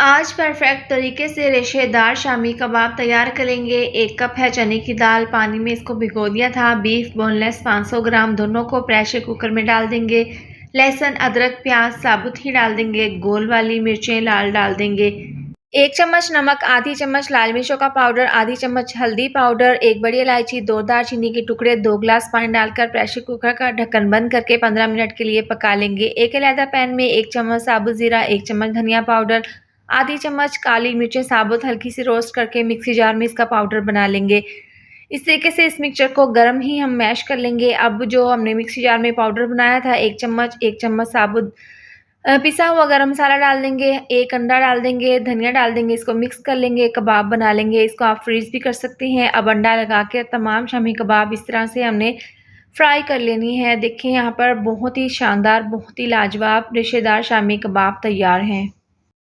आज परफेक्ट तरीके से रेशेदार शामी कबाब तैयार करेंगे। 1 कप है चने की दाल, पानी में इसको भिगो दिया था। बीफ बोनलेस 500 ग्राम, दोनों को प्रेशर कुकर में डाल देंगे। लहसुन, अदरक, प्याज साबुत ही डाल देंगे। गोल वाली मिर्चें लाल डाल देंगे। 1 चम्मच नमक, आधी चम्मच लाल मिर्चों का पाउडर, आधी चम्मच हल्दी पाउडर, 1 बड़ी इलायची, 2 दालचीनी के टुकड़े, 2 गिलास पानी डालकर प्रेशर कुकर का ढक्कन बंद करके 15 मिनट के लिए पका लेंगे। एक अलग पैन में 1 चम्मच साबुत जीरा, 1 चम्मच धनिया पाउडर, आधी चम्मच काली मिर्चें साबुत हल्की सी रोस्ट करके मिक्सी जार में इसका पाउडर बना लेंगे। इस तरीके से इस मिक्सचर को गर्म ही हम मैश कर लेंगे। अब जो हमने मिक्सी जार में पाउडर बनाया था 1 चम्मच साबुत पिसा हुआ गरम मसाला डाल देंगे, 1 अंडा डाल देंगे, धनिया डाल देंगे, इसको मिक्स कर लेंगे, कबाब बना लेंगे। इसको आप फ्रीज़ भी कर सकते हैं। अब अंडा लगा के तमाम शामी कबाब इस तरह से हमने फ्राई कर लेनी है। देखिए यहाँ पर बहुत ही शानदार, बहुत ही लाजवाब रेशेदार शामी कबाब तैयार हैं।